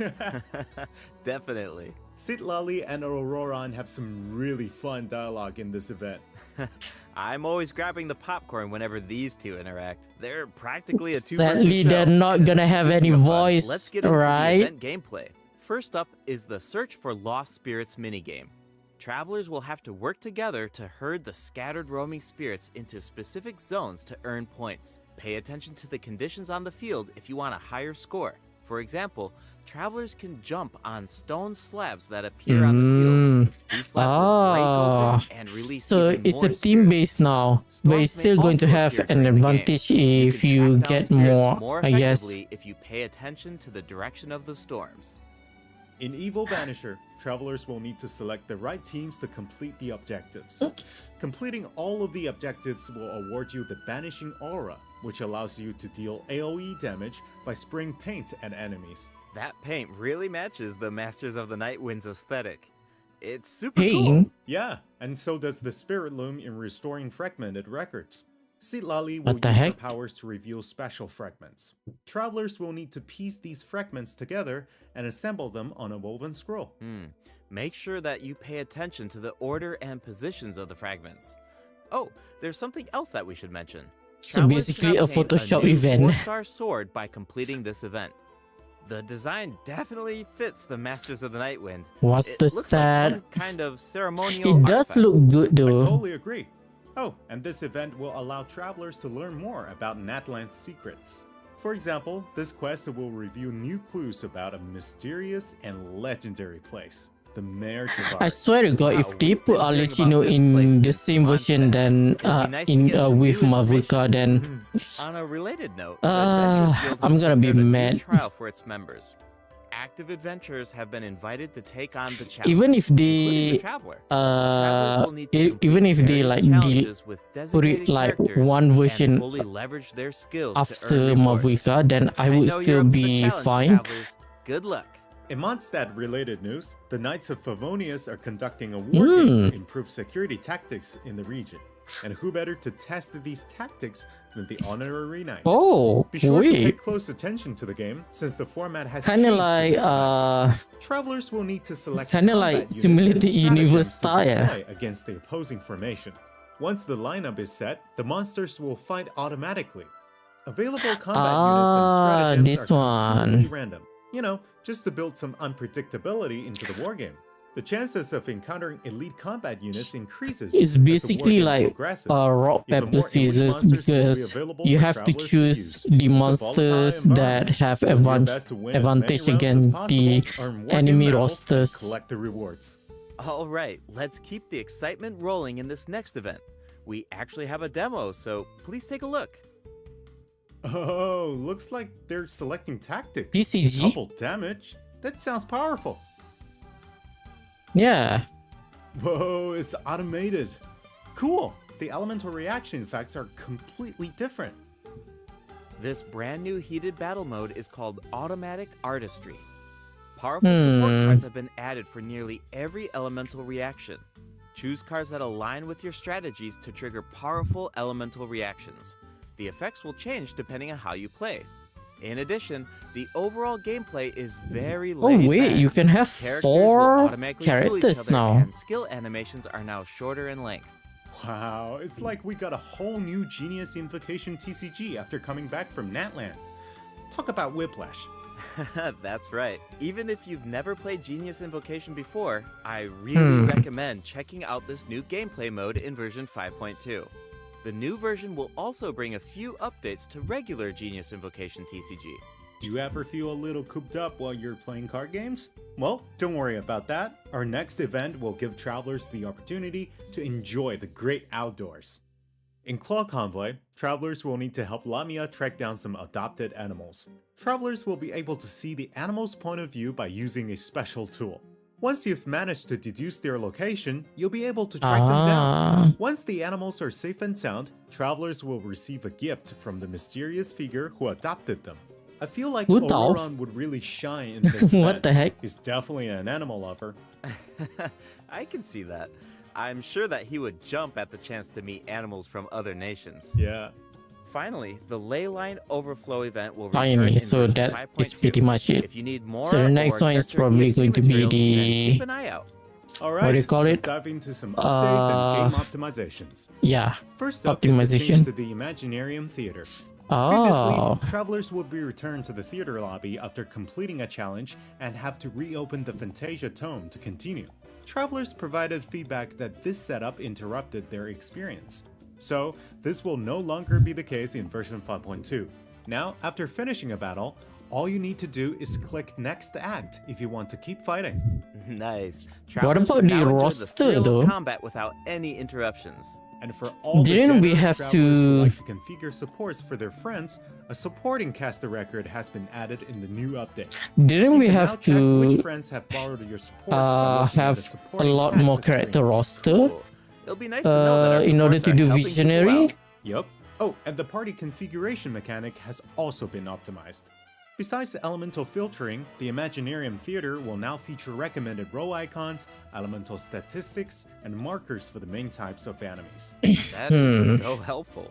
Definitely. Citlali and Auroron have some really fun dialogue in this event. I'm always grabbing the popcorn whenever these two interact. They're practically a two-person Sadly, show. they're not gonna have any Speaking of fun, voice, let's get into right? the event gameplay. First up is the Search for Lost Spirits minigame. Travelers will have to work together to herd the scattered roaming spirits into specific zones to earn points. Pay attention to the conditions on the field if you want a higher score. For example, travelers can jump on stone slabs that appear on the field. These slabs will break open and release So even it's more a team-based spirits. now, but Storms it's may still going to also have appear an during the game. advantage You if can you track down get spirits more, I guess. effectively if you pay attention to the direction of the storms. In Evil Vanisher, travelers will need to select the right teams to complete the objectives. Completing all of the objectives will award you the Banishing Aura, which allows you to deal AoE damage by spraying paint at enemies. That paint really matches the Masters of the Nightwind's aesthetic. It's super Hey, cool. Yeah, and so does the Spirit Loom in restoring fragmented records. Citlali will What the use her heck? powers to reveal special fragments. Travelers will need to piece these fragments together and assemble them on a woven scroll. Make sure that you pay attention to the order and positions of the fragments. Oh, there's something else that we should mention. So Travelers can basically a obtain Photoshop new event. 4-star sword by completing this event. The design definitely fits the Masters of the Nightwind. What's It the looks like stat? some kind of ceremonial It does artifact. look good I though. totally agree. Oh, and this event will allow travelers to learn more about Natland's secrets. For example, this quest will reveal new clues about a mysterious and legendary place, the Mare I Javard. swear to God, Wow, if they we've put been hearing Arlecchino about this in place the since same version onset. than It'd be nice to get some with new Mavrika, then On a related note, the Adventurers Guild I'm has gonna be prepared a new mad. trial for its members. Active adventurers have been invited to take on the challenge. even if including the they Traveler. Travelers will need to complete even if they various like challenges with put designated it like characters one and version fully leverage their skills to after earn rewards. Mavrika, then I would know you're still up to the be challenge, fine. Travelers. Good luck. In Mondstadt-related news, the Knights of Favonius are conducting a war game to improve security tactics in the region. And who better to test these tactics than the Honorary Knight? Oh, Be sure to pay wait, close attention to the game, since the format has kind of changed like this time. uh, Travelers will need to select kinda combat like units and Simulated stratagems Universe to style. deploy against the opposing formation. Once the lineup is set, the monsters will fight automatically. Available combat units and stratagems this are completely one. random. You know, just to build some unpredictability into the wargame. The chances of encountering elite combat units increases. It's as the basically wargame like progresses. rock Even paper more elite scissors monsters will be because available you for have to travelers choose use. the It's a volatile monsters that environment, have so do your best to win as many advantage rounds as against possible, the earn wargame enemy medals, and rosters. collect the rewards. All right, let's keep the excitement rolling in this next event. We actually have a demo, so please take a look. Oh, looks like they're selecting tactics. PCG? Double damage? That sounds powerful. Yeah, Whoa, it's automated. Cool. The elemental reaction effects are completely different. This brand new heated battle mode is called Automatic Artistry. Powerful support cards have been added for nearly every elemental reaction. Choose cards that align with your strategies to trigger powerful elemental reactions. The effects will change depending on how you play. In addition, the overall gameplay is very Oh laid wait, back. you can have Characters will 4 automatically duel each characters other, now. and skill animations are now shorter in length. Wow, it's like we got a whole new Genius Invocation TCG after coming back from Natland. Talk about whiplash. That's right. Even if you've never played Genius Invocation before, I really recommend checking out this new gameplay mode in version 5.2. The new version will also bring a few updates to regular Genius Invocation TCG. Do you ever feel a little cooped up while you're playing card games? Well, don't worry about that. Our next event will give travelers the opportunity to enjoy the great outdoors. In Claw Convoy, travelers will need to help Lamia track down some adopted animals. Travelers will be able to see the animal's point of view by using a special tool. Once you've managed to deduce their location, you'll be able to track them down. Once the animals are safe and sound, travelers will receive a gift from the mysterious figure who adopted them. I feel like Rudolph? Ororon would really shine in this What event. the heck? He's definitely an animal lover. I can see that. I'm sure that he would jump at the chance to meet animals from other nations. Yeah. Finally, the Leyline Overflow event will Finally, return in so version that 5.2. is pretty much it. If you need more, So the next or one is character probably EXP going to be materials, then the- keep an eye out. Alright, What do you call let's it? dive into some updates and game optimizations. Yeah. First up is a Optimization. change to the Imaginarium Theater. Oh. Previously, travelers would be returned to the theater lobby after completing a challenge and have to reopen the Fantasia Tome to continue. Travelers provided feedback that this setup interrupted their experience. So, this will no longer be the case in version 5.2. Now, after finishing a battle, all you need to do is click Next Act if you want to keep fighting. Nice. What Travelers about can the now enjoy roster, thrill of though? combat without any interruptions. And for all the Didn't we generous have travelers who to- like to configure supports for their friends, a supporting caster record has been added in the new update. Didn't we You can now have check which to friends have borrowed your supports by looking at the have a supporting lot cast more screen. character roster Cool. It'll be nice to know that our in order supports to are do helping people visionary? out. Yup. Oh, and the party configuration mechanic has also been optimized. Besides the elemental filtering, the Imaginarium Theater will now feature recommended row icons, elemental statistics, and markers for the main types of enemies. That is so helpful.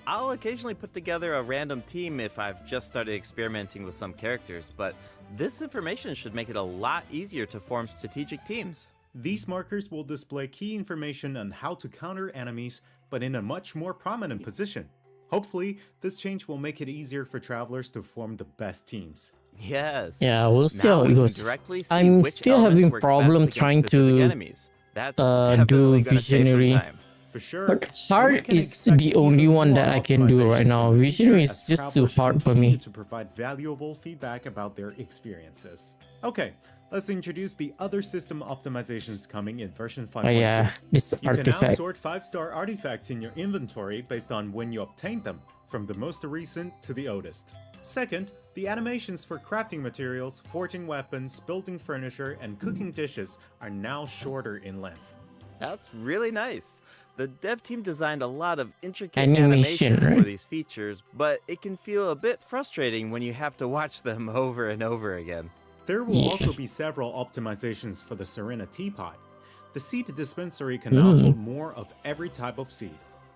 I'll occasionally put together a random team if I've just started experimenting with some characters, but this information should make it a lot easier to form strategic teams. These markers will display key information on how to counter enemies, but in a much more prominent position. Hopefully, this change will make it easier for travelers to form the best teams. Yes. Yeah, we'll see Now how we it can goes. directly see I'm which still elements having work problem best against trying specific to, enemies. That's do definitely gonna save some visionary. time. For sure. But And hard we can is expect the only even one more that I can do right optimizations now. in the Visionary future is as just too travelers hard for continue me. to provide valuable feedback about their experiences. Okay, let's introduce the other system optimizations coming in version 5.2. Oh yeah, this You can now artifact. sort 5-star artifacts in your inventory based on when you obtained them, from the most recent to the oldest. Second, the animations for crafting materials, forging weapons, building furniture, and cooking dishes are now shorter in length. That's really nice. The dev team designed a lot of intricate Animation, animations for right? these features, but it can feel a bit frustrating when you have to watch them over and over again. There will Yeah. also be several optimizations for the Serena Teapot. The seed dispensary can now hold more of every type of seed.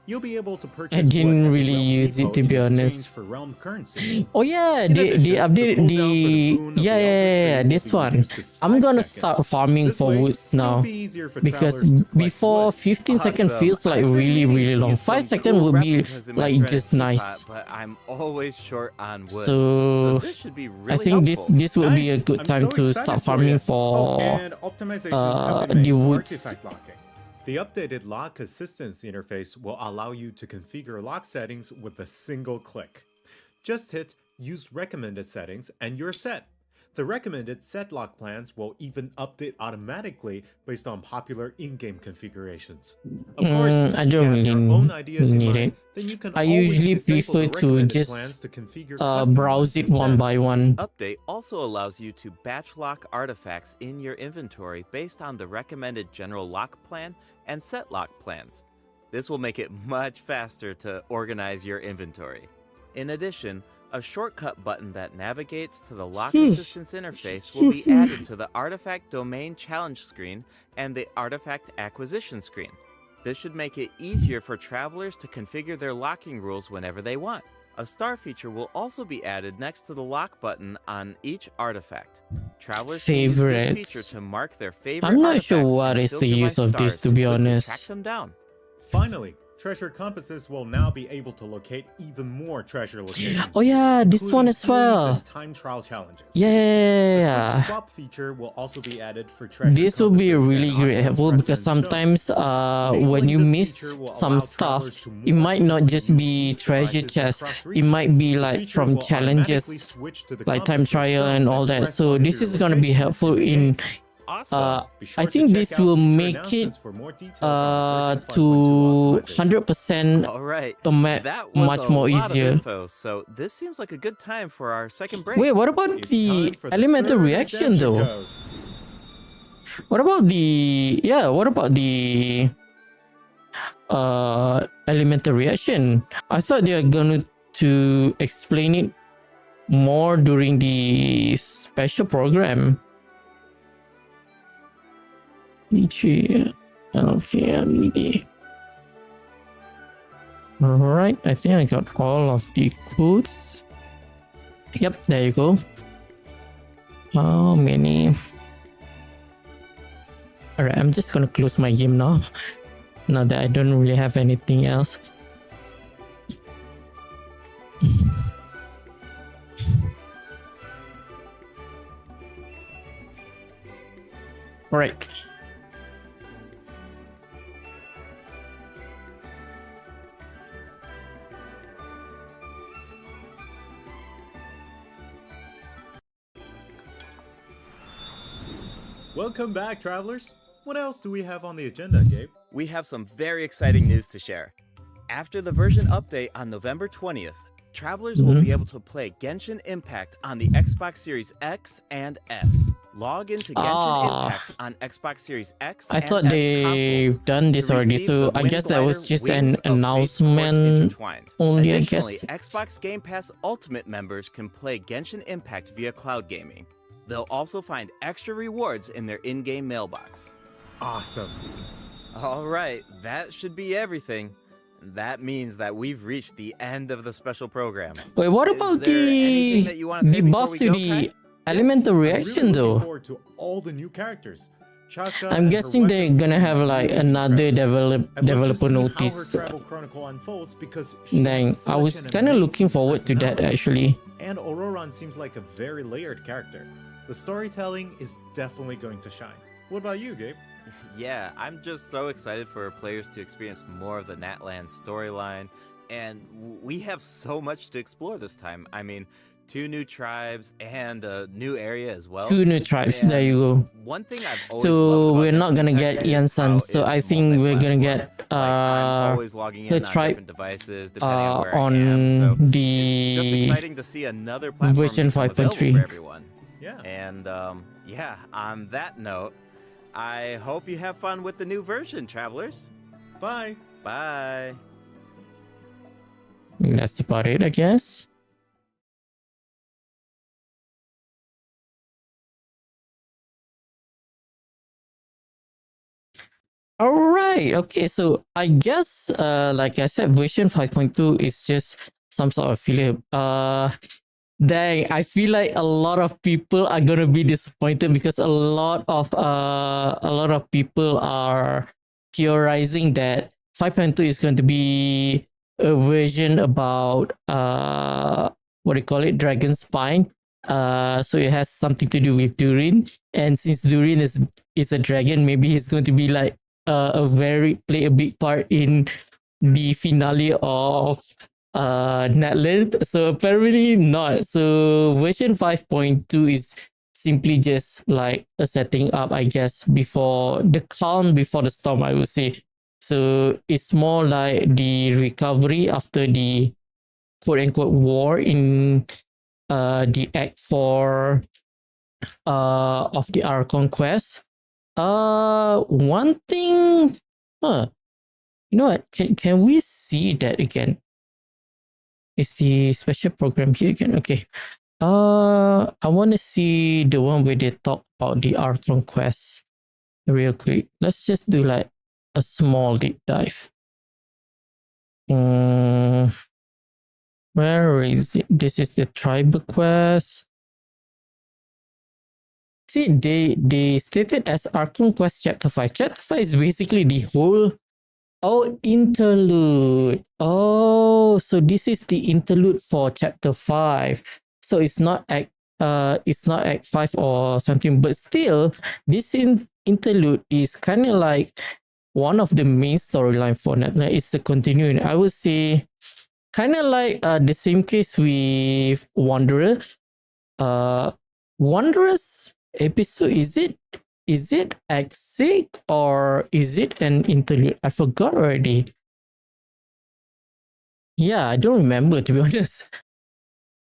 You'll be able to purchase wood didn't at the really Realm use it, Depot to be in exchange honest. for realm currency. Oh yeah, In they addition, the updated cooldown for the the boon of the yeah Elder Tree will this be one. reduced to I'm 5 gonna seconds. start farming This for way, woods it'll now be easier for because travelers to collect before wood. 15 seconds Awesome. feels like I've been really meaning to long. use 5 some seconds cool would be replicas in my like Serena just Teapot, nice. But I'm always short on wood. So this should be really I think helpful. this will be a Nice. good I'm time so to excited start for farming you. for and optimizations have been the made to woods. artifact locking. The updated lock assistance interface will allow you to configure lock settings with a single click. Just hit Use Recommended Settings and you're set. The recommended set lock plans will even update automatically based on popular in-game configurations. Of course, I if you don't have your really own ideas in need mind, it. then you can I always usually disable prefer the to recommended just plans to configure custom browse ones it one instead. by one. Update also allows you to batch lock artifacts in your inventory based on the recommended general lock plan and set lock plans. This will make it much faster to organize your inventory. In addition, a shortcut button that navigates to the lock assistance interface will be added to the artifact domain challenge screen and the artifact acquisition screen. This should make it easier for travelers to configure their locking rules whenever they want. A star feature will also be added next to the lock button on each artifact. Travelers can use this Favorites. feature to mark their favorite I'm not sure artifacts what and is the filter by use of this, stars to be quickly honest. track them down. Finally, Treasure compasses will now be able to locate even more treasure locations. Oh yeah, this one including as series well. and time trial challenges. Yeah. The quick swap feature will also be added for treasure This will be compasses really and great Oculus helpful because Resonance sometimes stones. when you Enabling miss this feature will some allow stuff, travelers to it more might not easily just use be these treasure devices chests. across It might regions. be The like feature from will automatically challenges, switch to the like time compass or trial stone and that all that. So corresponds to this your is gonna be location helpful the in game. Awesome. Be sure I to think check this out will future make it announcements for more details on version 5.2 to optimization. 100% All right. a That was much a more lot easier. of info, so this seems like a good time for our second break. Wait, what about It's the time for the elemental third reaction redemption though? code. What about the elemental reaction? I thought they are going to explain it more during the special program. Okay, maybe. Alright, I think I got all of the codes. Yep, there you go. How many? Alright, I'm just gonna close my game now. Now that I don't really have anything else. Alright. Welcome back, travelers. What else do we have on the agenda, Gabe? We have some very exciting news to share. After the version update on November 20th, travelers will be able to play Genshin Impact on the Xbox Series X and S. Log into Genshin Impact on Xbox Series X I and thought S they've consoles done this to already, receive so the I Wind guess that was Glider just Wings an of Fate Force announcement Intertwined. only, I Additionally, guess. Xbox Game Pass Ultimate members can play Genshin Impact via cloud gaming. They'll also find extra rewards in their in-game mailbox. Awesome. All right, that should be everything. That means that we've reached the end of the special program. Wait, what Is about there anything the that you wanna say before buff we to go, the Kai? elemental I'm reaction really looking though? forward to all the new characters. Chaska I'm and her guessing they're weapons gonna have seem like really another incredible. I'd love to developer see notice. how her travel chronicle unfolds because she Dang, has I such was an kind of looking amazing forward to that personality. actually. And Auroran seems like a very layered character. The storytelling is definitely going to shine. What about you, Gabe? Yeah, I'm just so excited for players to experience more of the Natlan storyline, and we have so much to explore this time. I mean, 2 new tribes and a new area as well. 2 new tribes, there you And go. one thing I've always So loved about we're not Genshin gonna Impact get is Yansan, how so I it's think we're gonna multi-platform. get Like, I'm always logging the in on tribe different devices depending on where I am. on So it's just the exciting to see another platform version become available 5.3. for everyone. Yeah. And yeah, on that note, I hope you have fun with the new version, travelers. Bye. Bye. That's about it, I guess. All right. Okay. So I guess, like I said, version 5.2 is just some sort of filler. Dang, I feel like a lot of people are gonna be disappointed because a lot of people are theorizing that 5.2 is going to be a version about what do you call it, Dragon Spine. So it has something to do with Durin, and since Durin is a dragon, maybe he's going to be like play a big part in the finale of Natland. So apparently not. So version 5.2 is simply just like a setting up, I guess, before the calm before the storm, I would say. So it's more like the recovery after the quote unquote war in the Act 4 of the Archon quest. One thing, you know what? Can we see that again? Is the special program here again? Okay. I want to see the one where they talk about the Archon quest real quick. Let's just do like a small deep dive. Where is it? This is the tribal quest. See, they stated as Archon quest chapter 5. Chapter 5 is basically the whole Oh, interlude. Oh, so this is the interlude for chapter 5. So it's not act 5 or something, but still this interlude is kind of like one of the main storyline for Netflix. It's a continuing. I would say kind of like the same case with Wanderer. Wanderer's episode, is it act 6 or is it an interlude? I forgot already. Yeah, I don't remember, to be honest.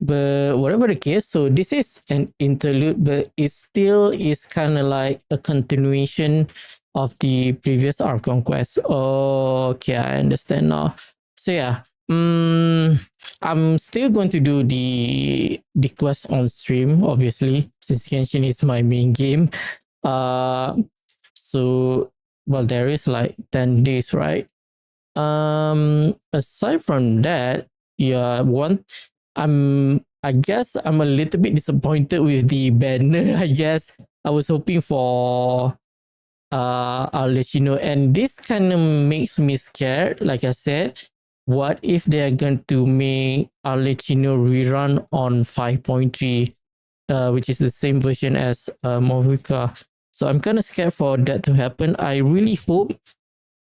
But whatever the case, so this is an interlude, but it still is kind of like a continuation of the previous Arc Conquest. Oh, okay, I understand now. So yeah, I'm still going to do the quest on stream, obviously, since Genshin is my main game. So well, there is like 10 days, right? Aside from that, yeah, I guess I'm a little bit disappointed with the banner. I guess I was hoping for I'll let you know, and this kind of makes me scared. Like I said, what if they're going to make I'll let you know rerun on 5.3, which is the same version as Movica. So I'm kind of scared for that to happen. I really hope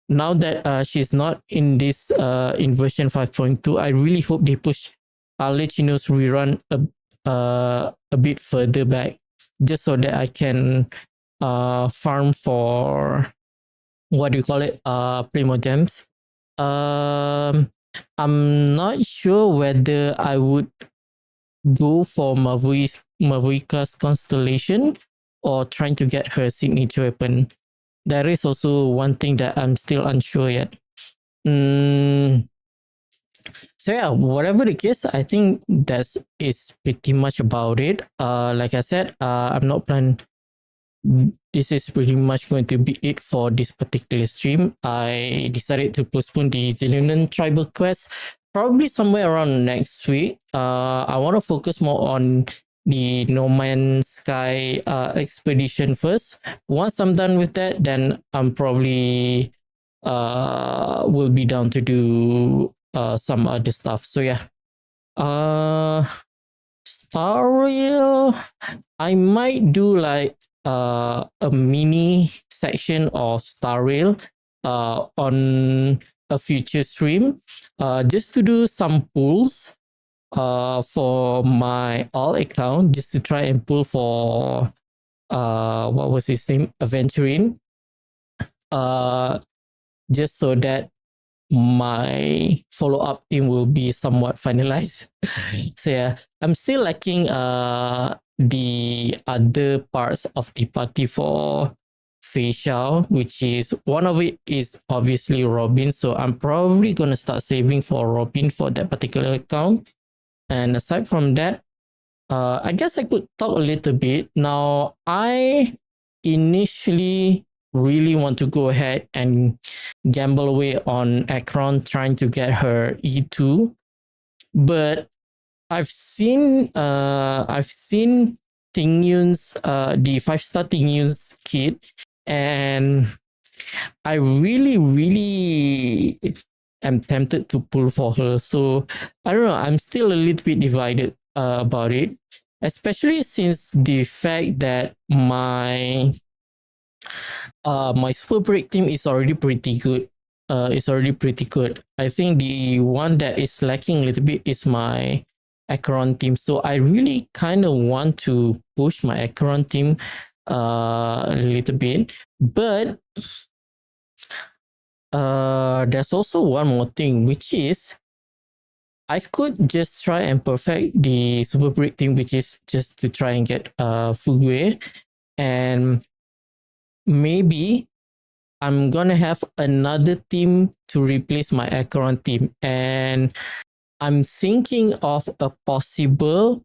now that she's not in this in version 5.2, I really hope they push I'll let you know's rerun a bit further back, just so that I can farm for what do you call it, Primo gems. I'm not sure whether I would go for Mavuika's constellation or trying to get her signature weapon. There is also one thing that I'm still unsure yet. So yeah, whatever the case, I think that's is pretty much about it. Like I said, I'm not planning. This is pretty much going to be it for this particular stream. I decided to postpone the Zillion tribal quest probably somewhere around next week. I want to focus more on the No Man's Sky expedition first. Once I'm done with that, then I'm probably will be down to do some other stuff. So yeah. Star Rail, I might do like a mini section of Star Rail on a future stream, just to do some pulls for my all account, just to try and pull for what was his name, Aventurine, just so that my follow-up team will be somewhat finalized. So yeah, I'm still lacking the other parts of the party for Fei Xiao, which is one of it is obviously Robin. So I'm probably gonna start saving for Robin for that particular account. And aside from that, I guess I could talk a little bit. Now, I initially really want to go ahead and gamble away on Akron trying to get her E2, but I've seen Tingyun's the 5-star Tingyun's kit, and I really am tempted to pull for her. So I don't know, I'm still a little bit divided about it, especially since the fact that my super break team is already pretty good. I think the one that is lacking a little bit is my Acheron team. So I really kind of want to push my Acheron team a little bit. But there's also one more thing, which is I could just try and perfect the super break team, which is just to try and get Fugue, and maybe I'm gonna have another team to replace my Acheron team, and I'm thinking of a possible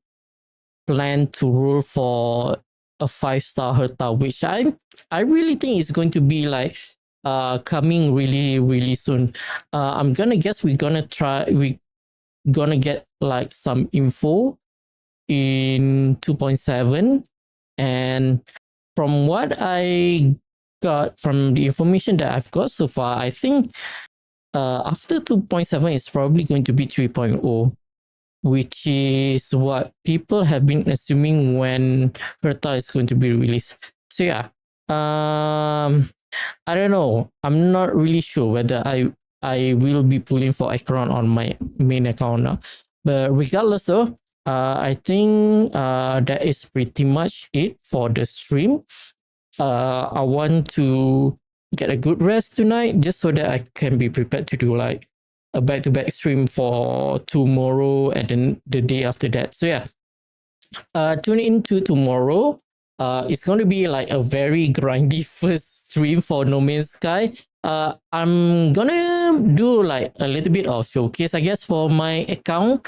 plan to roll for a 5-star Herta, which I really think is going to be like coming really soon. I'm gonna guess we're gonna get like some info in 2.7, and from what I got, from the information that I've got so far, I think after 2.7 it's probably going to be 3.0, which is what people have been assuming when Herta is going to be released. So yeah, I don't know. I'm not really sure whether I will be pulling for Akron on my main account now. But regardless though, I think that is pretty much it for the stream. I want to get a good rest tonight just so that I can be prepared to do like a back-to-back stream for tomorrow and then the day after that. So yeah, tune into tomorrow. It's going to be like a very grindy first stream for No Man's Sky. I'm gonna do like a little bit of showcase, I guess, for my account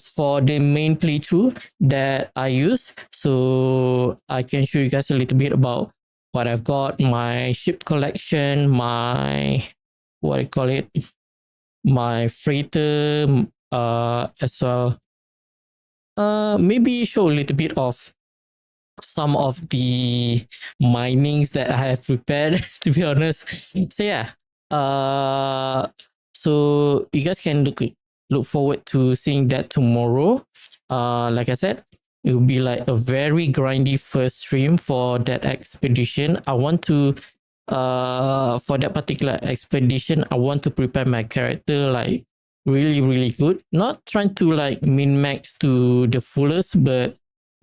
for the main playthrough that I use. So I can show you guys a little bit about what I've got, my ship collection, my what I call it, my freighter, as well. Maybe show a little bit of some of the minings that I have prepared, to be honest. So yeah, so you guys can look forward to seeing that tomorrow. Like I said, it will be like a very grindy first stream for that expedition. I want to for that particular expedition, I want to prepare my character like really good. Not trying to like min max to the fullest, but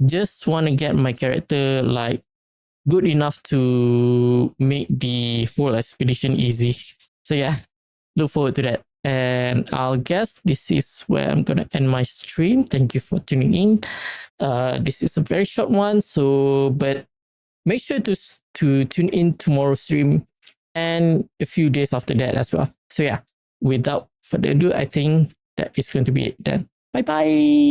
just want to get my character like good enough to make the full expedition easy. So yeah, look forward to that. And I'll guess this is where I'm gonna end my stream. Thank you for tuning in. This is a very short one, so but make sure to tune in tomorrow's stream and a few days after that as well. So yeah, without further ado, I think that is going to be it then. Bye bye.